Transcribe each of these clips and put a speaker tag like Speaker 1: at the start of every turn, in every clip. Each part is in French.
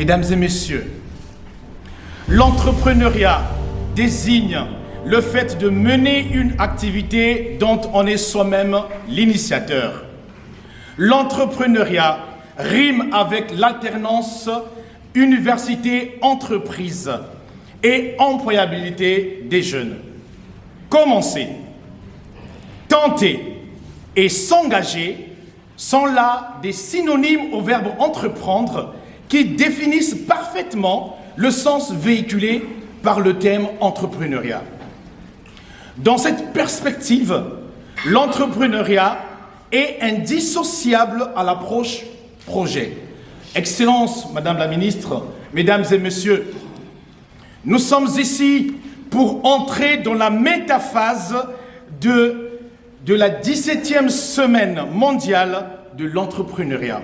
Speaker 1: Mesdames et messieurs, l'entrepreneuriat désigne le fait de mener une activité dont on est soi-même l'initiateur. L'entrepreneuriat rime avec l'alternance université-entreprise et employabilité des jeunes. Commencer, tenter et s'engager sont là des synonymes au verbe entreprendre qui définissent parfaitement le sens véhiculé par le thème entrepreneuriat. Dans cette perspective, l'entrepreneuriat est indissociable à l'approche projet. Excellence, Madame la Ministre, Mesdames et Messieurs, nous sommes ici pour entrer dans la métaphase de la 17e semaine mondiale de l'entrepreneuriat.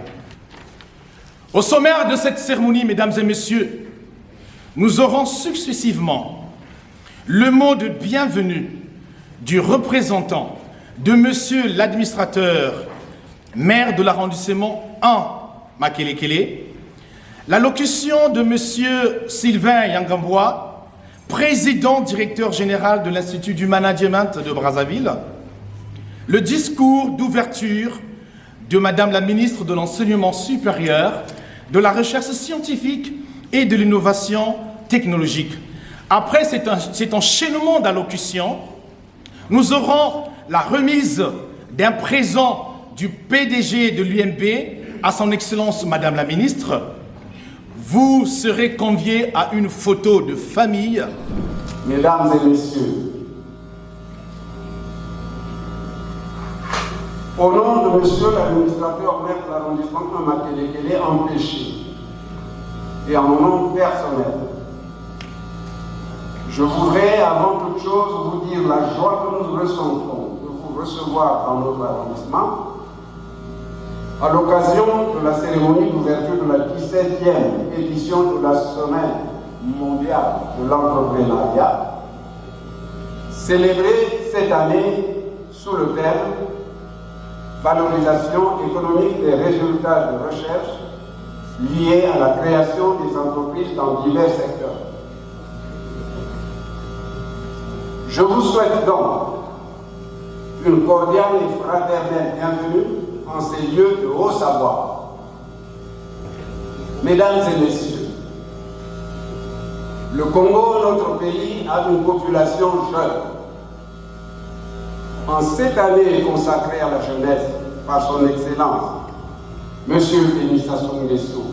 Speaker 1: Au sommaire de cette cérémonie, Mesdames et Messieurs, nous aurons successivement le mot de bienvenue du représentant de Monsieur l'administrateur, maire de l'arrondissement 1, Makelekele, l'allocution de Monsieur Sylvain Yangambois, président directeur général de l'Institut du Management de Brazzaville, le discours d'ouverture de Madame la ministre de l'Enseignement supérieur, de la recherche scientifique et de l'innovation technologique. Après cet enchaînement d'allocutions, nous aurons la remise d'un présent du PDG de l'UMB à son Excellence Madame la Ministre. Vous serez conviés à une photo de famille.
Speaker 2: Mesdames et Messieurs, au nom de Monsieur l'administrateur maire de l'arrondissement de Makelekele empêché, et en mon nom personnel, je voudrais avant toute chose vous dire la joie que nous ressentons de vous recevoir dans notre arrondissement à l'occasion de la cérémonie d'ouverture de la 17e édition de la Semaine mondiale de l'entrepreneuriat, célébrée cette année sous le thème valorisation économique des résultats de recherche liés à la création des entreprises dans divers secteurs. Je vous souhaite donc une cordiale et fraternelle bienvenue en ces lieux de haut savoir. Mesdames et messieurs, le Congo, notre pays, a une population jeune. En cette année consacrée à la jeunesse par son Excellence, Monsieur Denis Sassou Nguesso,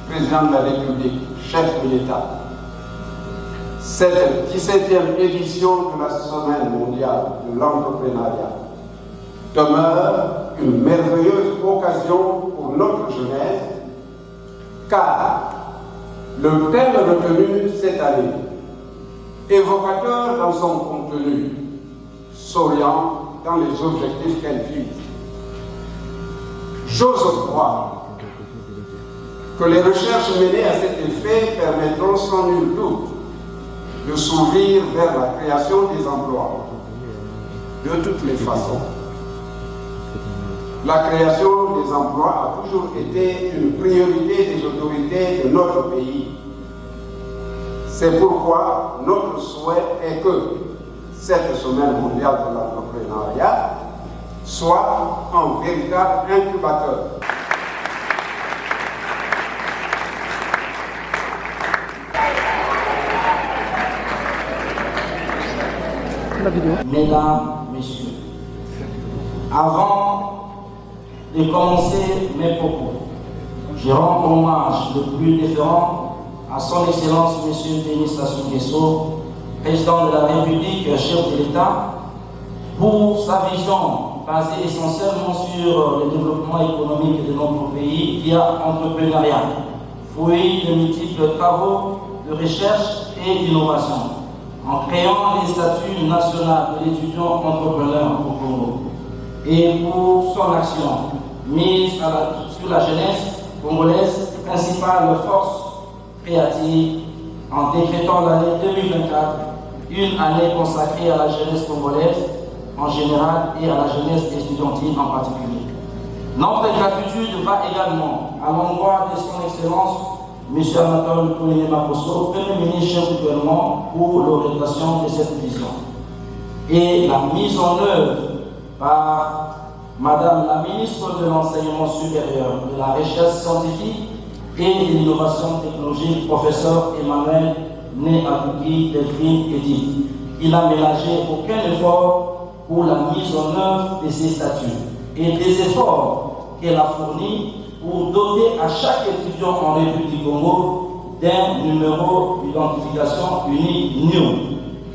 Speaker 2: Président de la République, chef de l'État, cette 17e édition de la Semaine mondiale de l'entrepreneuriat demeure une merveilleuse occasion pour notre jeunesse, car le thème retenu cette année, évocateur dans son contenu, s'oriente dans les objectifs qu'elle vise. J'ose croire que les recherches menées à cet effet permettront sans nul doute de s'ouvrir vers la création des emplois. De toutes les façons, la création des emplois a toujours été une priorité des autorités de notre pays. C'est pourquoi notre souhait est que cette semaine mondiale de l'entrepreneuriat soit un véritable incubateur.
Speaker 3: Mesdames, Messieurs, avant de commencer mes propos, je rends hommage le plus déférent à son Excellence Monsieur Denis Sassou Nguesso, Président de la République, chef de l'État, pour sa vision basée essentiellement sur le développement économique de notre pays via l'entrepreneuriat, fruit de multiples travaux de recherche et d'innovation, en créant les statuts nationaux de l'étudiant entrepreneur au Congo, et pour son action mise sur la jeunesse congolaise, principale force créative, en décrétant l'année 2024 une année consacrée à la jeunesse congolaise en général et à la jeunesse estudiantine en particulier. Notre gratitude va également à l'endroit de son Excellence M. Anatole Kouliné-Makosso, Premier ministre chef du gouvernement, pour l'orientation de cette vision. Et la mise en œuvre par Madame la ministre de l'Enseignement supérieur, de la Recherche scientifique et de l'innovation technologique, professeur Emmanuel Né-Abouki Delphine Edith. Il n'a ménagé aucun effort pour la mise en œuvre de ces statuts et des efforts qu'elle a fournis pour doter à chaque étudiant en République du Congo d'un numéro d'identification unique NIO,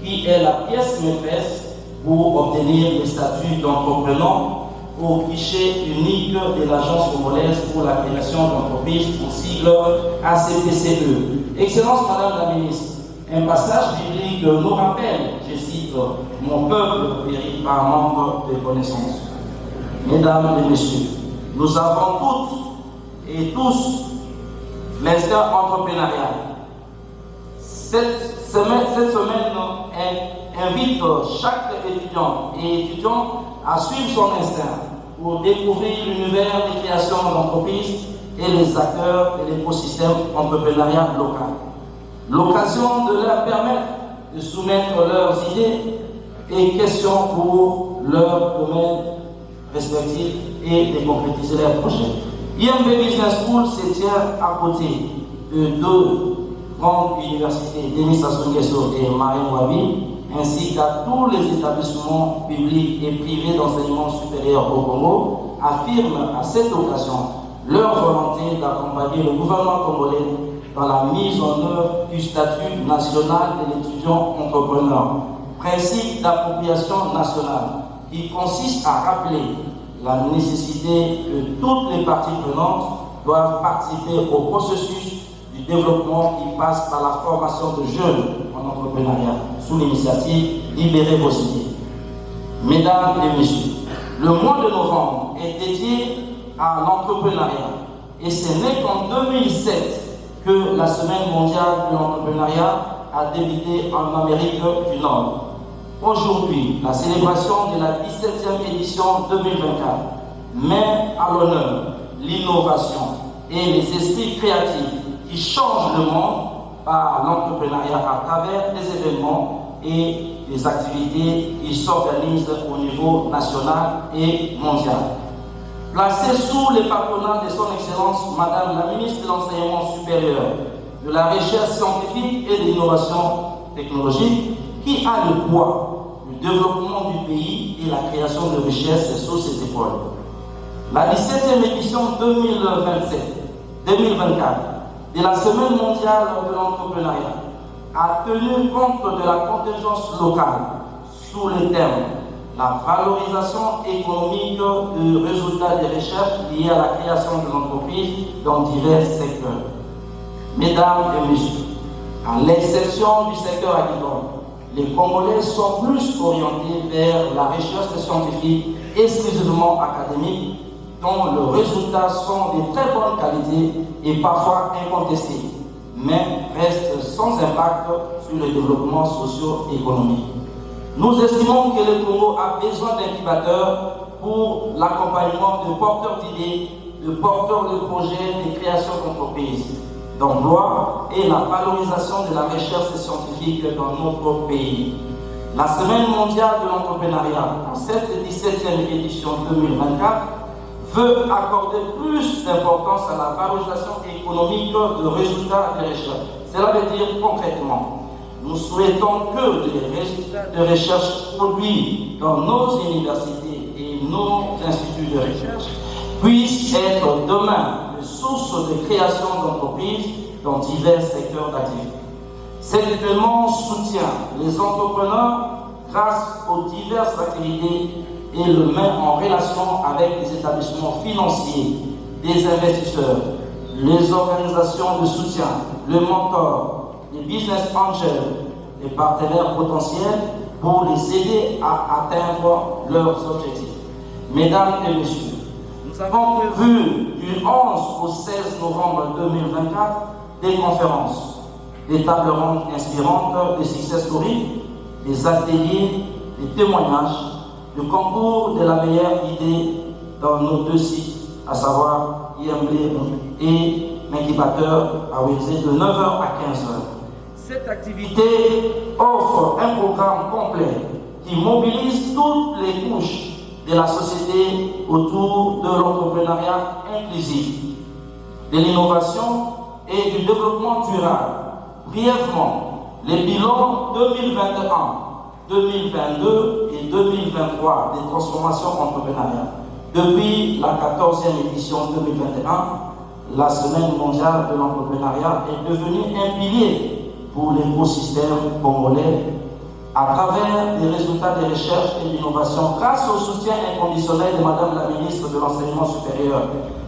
Speaker 3: qui est la pièce maîtresse pour obtenir le statut d'entrepreneur au guichet unique de l'Agence congolaise pour la création d'entreprises, au sigle ACPCE. Excellence Madame la Ministre, un passage biblique nous rappelle, je cite, « Mon peuple périt par manque de connaissances ». Mesdames et messieurs, nous avons toutes et tous l'instinct entrepreneurial. Cette semaine invite chaque étudiant et étudiante à suivre son instinct pour découvrir l'univers des créations d'entreprises et les acteurs de l'écosystème entrepreneurial local. L'occasion de leur permettre de soumettre leurs idées et questions pour leur domaine respectif et de concrétiser leurs projets. IMB Business School se tient à côté de deux grandes universités, Denis Sassou Nguesso et Marine Wabi, ainsi qu'à tous les établissements publics et privés d'enseignement supérieur au Congo, affirment à cette occasion leur volonté d'accompagner le gouvernement congolais dans la mise en œuvre du statut national de l'étudiant entrepreneur, principe d'appropriation nationale qui consiste à rappeler la nécessité que toutes les parties prenantes doivent participer au processus du développement qui passe par la formation de jeunes en entrepreneuriat sous l'initiative Libérez vos idées. Mesdames et messieurs, le mois de novembre est dédié à l'entrepreneuriat et ce n'est qu'en 2007 que la Semaine mondiale de l'entrepreneuriat a débuté en Amérique du Nord. Aujourd'hui, la célébration de la 17e édition 2024 met à l'honneur l'innovation et les esprits créatifs qui changent le monde par l'entrepreneuriat à travers des événements et des activités qui s'organisent au niveau national et mondial. Placée sous le patronat de son Excellence Madame la Ministre de l'Enseignement supérieur, de la Recherche scientifique et de l'innovation technologique, qui a le poids du développement du pays et la création de richesses sous ses épaules. La 17e édition 2024 de la Semaine mondiale de l'entrepreneuriat a tenu compte de la contingence locale sous les termes la valorisation économique du résultat des recherches liées à la création de l'entreprise dans divers secteurs. Mesdames et messieurs, à l'exception du secteur agricole, les Congolais sont plus orientés vers la recherche scientifique exclusivement académique, dont les résultats sont de très bonne qualité et parfois incontestés, mais restent sans impact sur le développement socio-économique. Nous estimons que le Congo a besoin d'incubateurs pour l'accompagnement de porteurs d'idées, de porteurs de projets de création d'entreprises, d'emploi et la valorisation de la recherche scientifique dans notre pays. La Semaine mondiale de l'entrepreneuriat, en cette 17e édition 2024, veut accorder plus d'importance à la valorisation économique de résultats de recherche. Cela veut dire concrètement, nous souhaitons que les résultats de recherche produits dans nos universités et nos instituts de recherche puissent être demain une source de création d'entreprises dans divers secteurs d'activité. Cet événement soutient les entrepreneurs grâce aux diverses activités et le met en relation avec les établissements financiers, des investisseurs, les organisations de soutien, le mentor, les business angels, les partenaires potentiels pour les aider à atteindre leurs objectifs. Mesdames et messieurs, nous avons prévu du 11 au 16 novembre 2024 des conférences, des tables rondes inspirantes, des success stories, des ateliers, des témoignages, le concours de la meilleure idée dans nos deux sites, à savoir IMB et incubateur à Wélizé de 9h à 15h. Cette activité offre un programme complet qui mobilise toutes les couches de la société autour de l'entrepreneuriat inclusif, de l'innovation et du développement durable. Brièvement, les bilans 2021, 2022 et 2023 des transformations entrepreneuriales. Depuis la 14e édition 2021, la Semaine mondiale de l'entrepreneuriat est devenue un pilier pour l'écosystème congolais à travers des résultats de recherche et d'innovation grâce au soutien inconditionnel de Madame la ministre de l'Enseignement supérieur,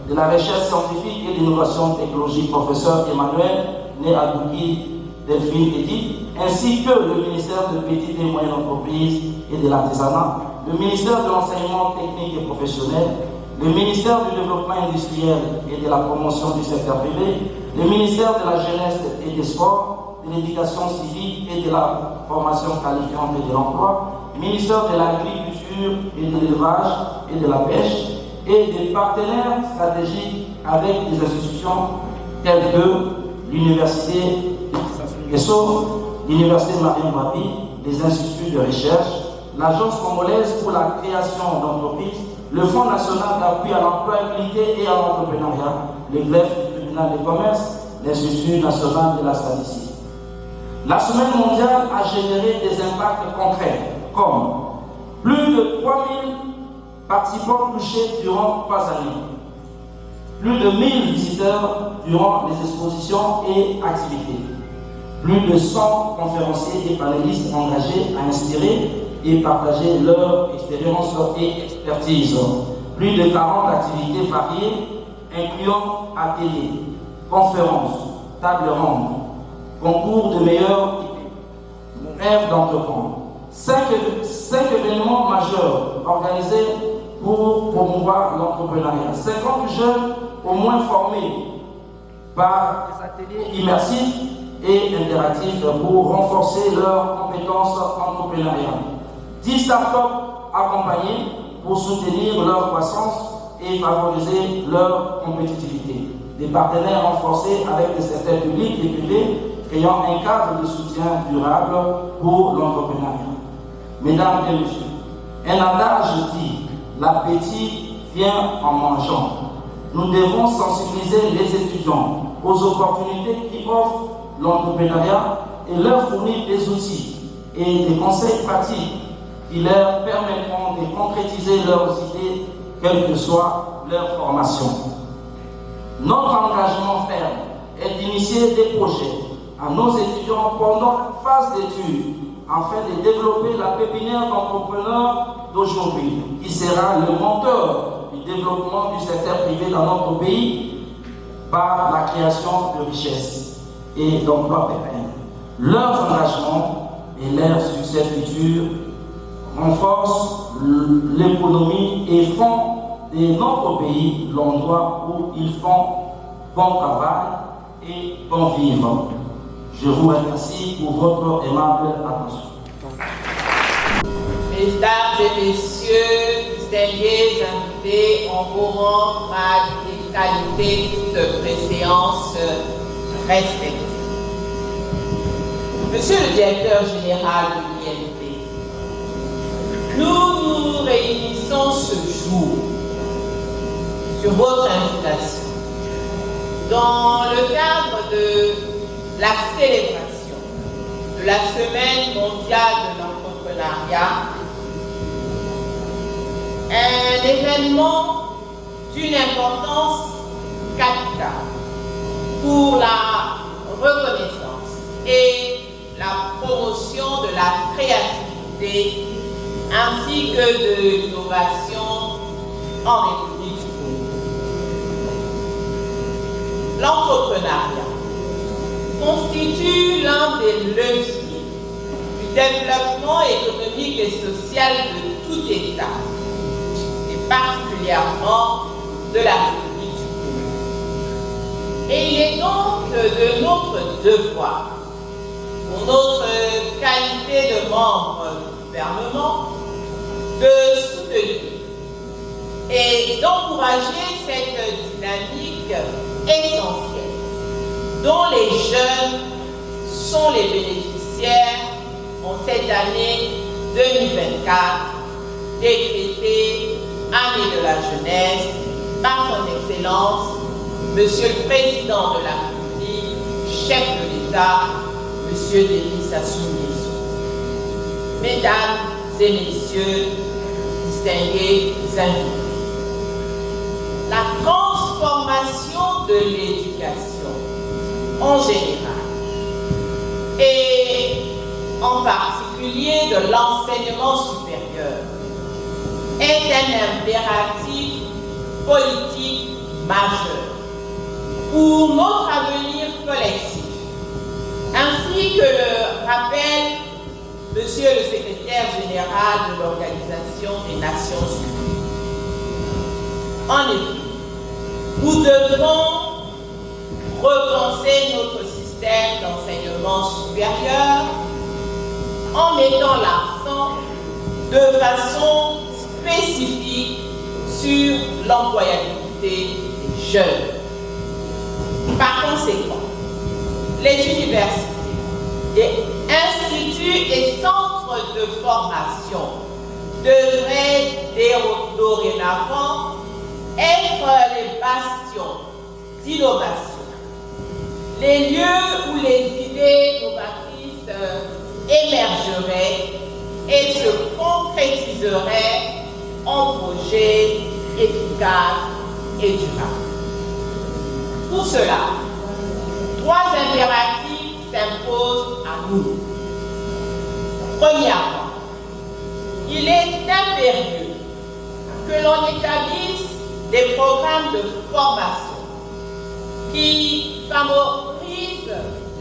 Speaker 3: de la recherche scientifique et de l'innovation technologique, professeur Emmanuel Néadouki Delphine Edith, ainsi que le ministère de Petites et Moyennes Entreprises et de l'Artisanat, le ministère de l'Enseignement technique et professionnel, le ministère du Développement industriel et de la promotion du secteur privé, le ministère de la Jeunesse et des Sports, de l'Éducation civique et de la formation qualifiante et de l'emploi, le ministère de l'Agriculture et de l'Élevage et de la Pêche, et des partenaires stratégiques avec des institutions telles que l'Université l'Université Marine-Wapi, les instituts de recherche, l'Agence congolaise pour la création d'entreprises, le Fonds national d'appui à l'employabilité et à l'entrepreneuriat, le greffe du tribunal de commerce, l'Institut national de la statistique. La Semaine mondiale a généré des impacts concrets, comme plus de 3000 participants touchés durant 3 années, plus de 1000 visiteurs durant les expositions et activités, plus de 100 conférenciers et panélistes engagés à inspirer et partager leur expérience et expertise, plus de 40 activités variées incluant ateliers, conférences, tables rondes, concours de meilleurs rêves d'entreprendre. 5 événements majeurs organisés pour promouvoir l'entrepreneuriat. 50 jeunes au moins formés par des ateliers immersifs et interactifs pour renforcer leurs compétences entrepreneuriales. 10 startups accompagnées pour soutenir leur croissance et favoriser leur compétitivité. Des partenaires renforcés avec des secteurs publics et privés ayant un cadre de soutien durable pour l'entrepreneuriat. Mesdames et messieurs, un adage dit « l'appétit vient en mangeant ». Nous devons sensibiliser les étudiants aux opportunités qui offrent l'entrepreneuriat et leur fournir des outils et des conseils pratiques qui leur permettront de concrétiser leurs idées, quelle que soit leur formation. Notre engagement ferme est d'initier des projets à nos étudiants pendant la phase d'études afin de développer la pépinière d'entrepreneurs d'aujourd'hui qui sera le moteur du développement du secteur privé dans notre pays par la création de richesses et d'emplois pérennes. Leurs engagements et leur succès futur renforcent l'économie et font de notre pays l'endroit où ils font bon travail et bon vivre. Je vous remercie pour votre aimable attention.
Speaker 4: Mesdames et messieurs, distingués invités, en vos rangs, grades et qualités, toute préséance respectée. Monsieur le directeur général de l'INP, nous nous réunissons ce jour sur votre invitation dans le cadre de la célébration de la Semaine mondiale de l'entrepreneuriat, un événement d'une importance capitale pour la reconnaissance et la promotion de la créativité ainsi que de l'innovation en République du Congo. L'entrepreneuriat constitue l'un des leviers du développement économique et social de tout État, et particulièrement de la République du Congo. Et il est donc de notre devoir, pour notre qualité de membre du gouvernement, de soutenir et d'encourager cette dynamique essentielle dont les jeunes sont les bénéficiaires en cette année 2024, décrétée année de la jeunesse par son Excellence, Monsieur le Président de la République, chef de l'État, Monsieur Denis Sassou Nguesso. Mesdames et Messieurs, distingués invités, la transformation de l'éducation en général et en particulier de l'enseignement supérieur est un impératif politique majeur pour notre avenir collectif, ainsi que le rappelle Monsieur le Secrétaire général de l'Organisation des Nations Unies. En effet, nous devons repenser notre système d'enseignement supérieur en mettant l'accent de façon spécifique sur l'employabilité des jeunes. Par conséquent, les universités, les instituts et centres de formation devraient dorénavant être les bastions d'innovation, les lieux où les idées novatrices émergeraient et se concrétiseraient en projets efficaces et durables. Pour cela, trois impératifs s'imposent à nous. Premièrement, il est impérieux que l'on établisse des programmes de formation qui favorisent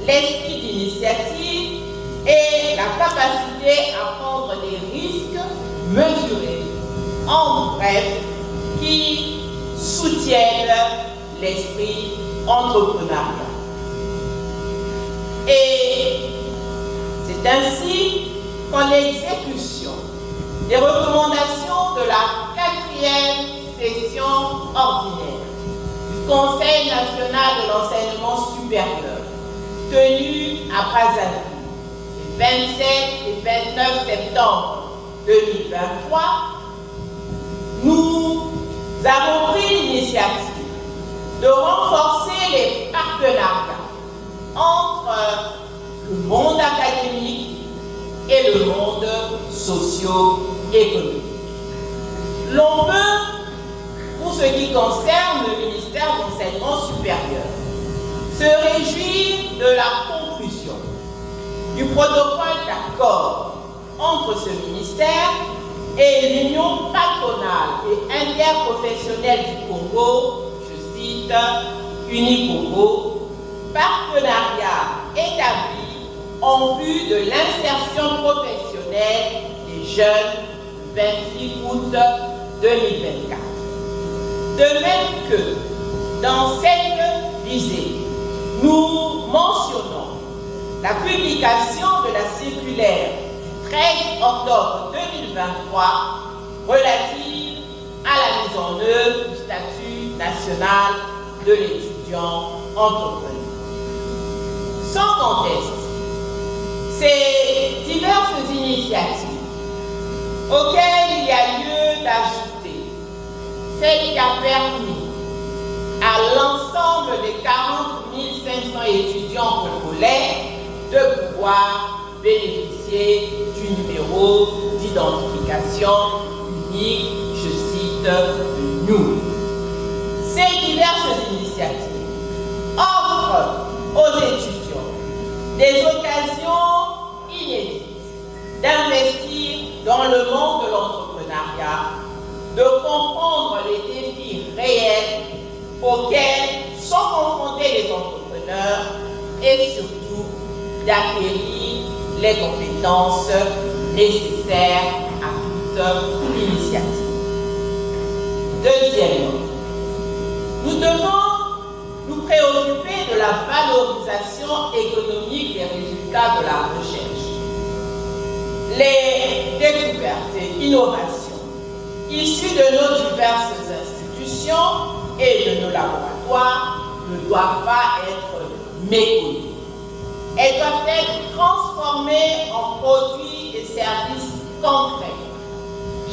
Speaker 4: l'esprit d'initiative et la capacité à prendre des risques mesurés, en bref, qui soutiennent l'esprit entrepreneurial. Et c'est ainsi qu'en exécution des recommandations de la 4e session ordinaire du Conseil national de l'enseignement supérieur, tenue à Brazzaville les 27 et 29 septembre 2023, nous avons pris l'initiative de renforcer les partenariats entre le monde académique et le monde socio-économique. L'on peut, pour ce qui concerne le ministère de l'Enseignement supérieur, se réjouir de la conclusion du protocole d'accord entre ce ministère et l'Union patronale et interprofessionnelle du Congo, je cite, Unicongo, partenariat établi en vue de l'insertion professionnelle des jeunes le 26 août 2024. De même que dans cette visée, nous mentionnons la publication de la circulaire du 13 octobre 2023 relative à la mise en œuvre du statut national de l'étudiant entrepreneur. Sans conteste, ces diverses initiatives auxquelles il y a lieu d'ajouter celle qui a permis à l'ensemble des 40 500 étudiants congolais de pouvoir bénéficier du numéro d'identification unique, je cite, de NUR. Ces diverses initiatives offrent aux étudiants des occasions inédites d'investir dans le monde de l'entrepreneuriat, de comprendre les défis réels auxquels sont confrontés les entrepreneurs et surtout d'acquérir les compétences nécessaires à toute initiative. Deuxièmement, nous devons nous préoccuper de la valorisation économique des résultats de la recherche. Les découvertes et innovations issues de nos diverses institutions et de nos laboratoires ne doivent pas être méconnues. Elles doivent être transformées en produits et services concrets,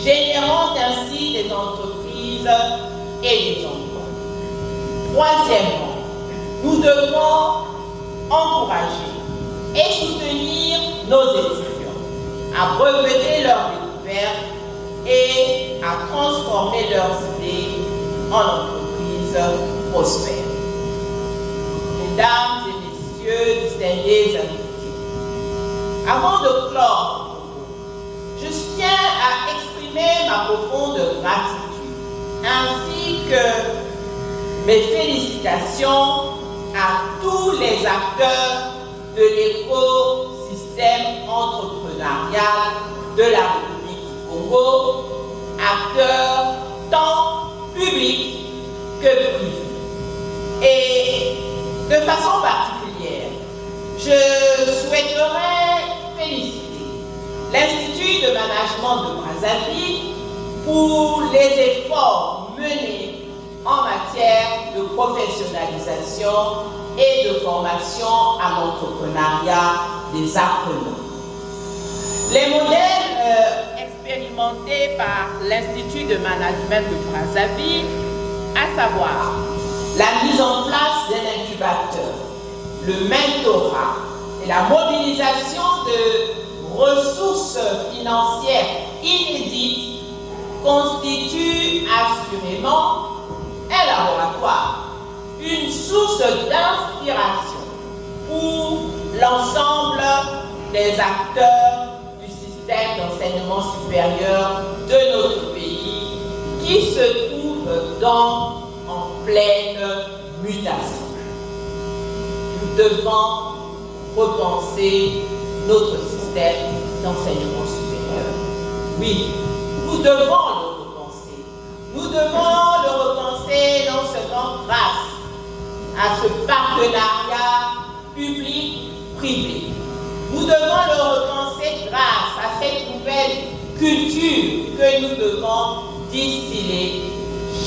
Speaker 4: générant ainsi des entreprises et des emplois. Troisièmement, nous devons encourager et soutenir nos étudiants à breveter leurs découvertes et à transformer leurs idées en entreprises prospères. Mesdames et messieurs, distingués invités, avant de clore, je tiens à exprimer ma profonde gratitude ainsi que mes félicitations à tous les acteurs de l'écosystème entrepreneurial de la République du Congo, acteurs tant publics que privés. Et de façon particulière, je souhaiterais féliciter l'Institut de management de Brazzaville pour les efforts menés en matière de professionnalisation et de formation à l'entrepreneuriat des apprenants. Les modèles expérimentés par l'Institut de management de Brazzaville, à savoir la mise en place d'un incubateur, le mentorat et la mobilisation de ressources financières inédites, constituent assurément un laboratoire, une source d'inspiration pour l'ensemble des acteurs du système d'enseignement supérieur de notre pays qui se trouve donc en pleine mutation. Nous devons repenser notre système d'enseignement supérieur. Oui, nous devons le repenser. Nous devons le repenser non seulement grâce à ce partenariat public-privé. Nous devons le repenser grâce à cette nouvelle culture que nous devons distiller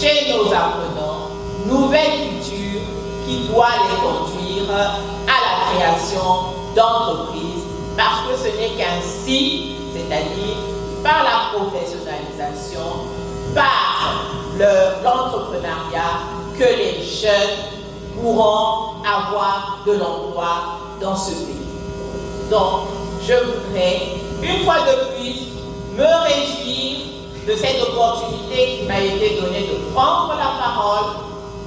Speaker 4: chez nos apprenants, nouvelle culture qui doit les conduire à la création d'entreprises, parce que ce n'est qu'ainsi, c'est-à-dire par la professionnalisation, par l'entrepreneuriat, que les jeunes pourront avoir de l'emploi dans ce pays. Donc, je voudrais, une fois de plus, me réjouir de cette opportunité qui m'a été donnée de prendre la parole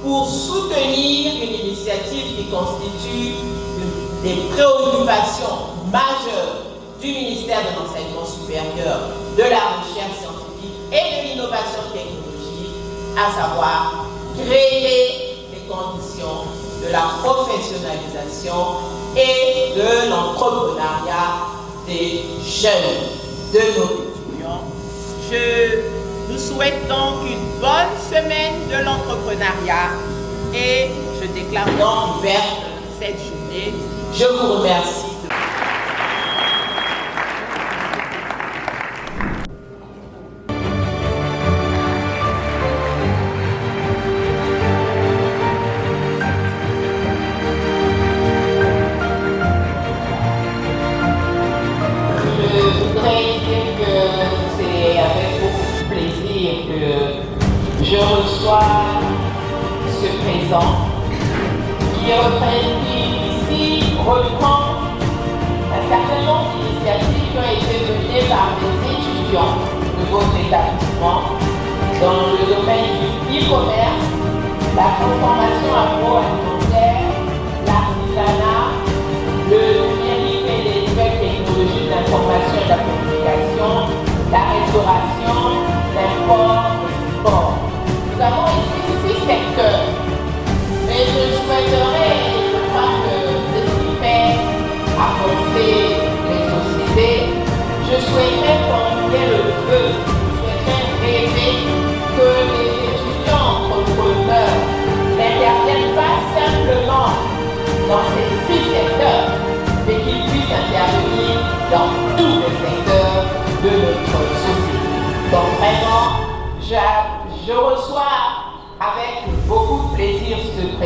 Speaker 4: pour soutenir une initiative qui constitue des préoccupations majeures du ministère de l'Enseignement supérieur, de la recherche scientifique et de l'innovation technologique, à savoir créer les conditions de la professionnalisation et de l'entrepreneuriat des jeunes, de nos étudiants. Nous souhaite donc une bonne semaine de l'entrepreneuriat et je déclare donc ouverte cette journée. Je vous remercie. Je reçois ce présent qui reprend un certain nombre d'initiatives qui ont été menées par des étudiants de votre établissement dans le domaine du e-commerce, la transformation agroalimentaire, l'artisanat, le numérique et les nouvelles technologies de l'information et de la communication, la restauration, l'import et l'export. Nous avons ici 6 secteurs, mais je souhaiterais, je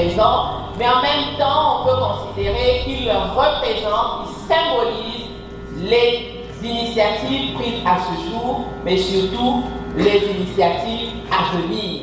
Speaker 4: présent, mais en même temps, on peut considérer qu'il représente, il symbolise les initiatives prises à ce jour, mais surtout les initiatives à venir.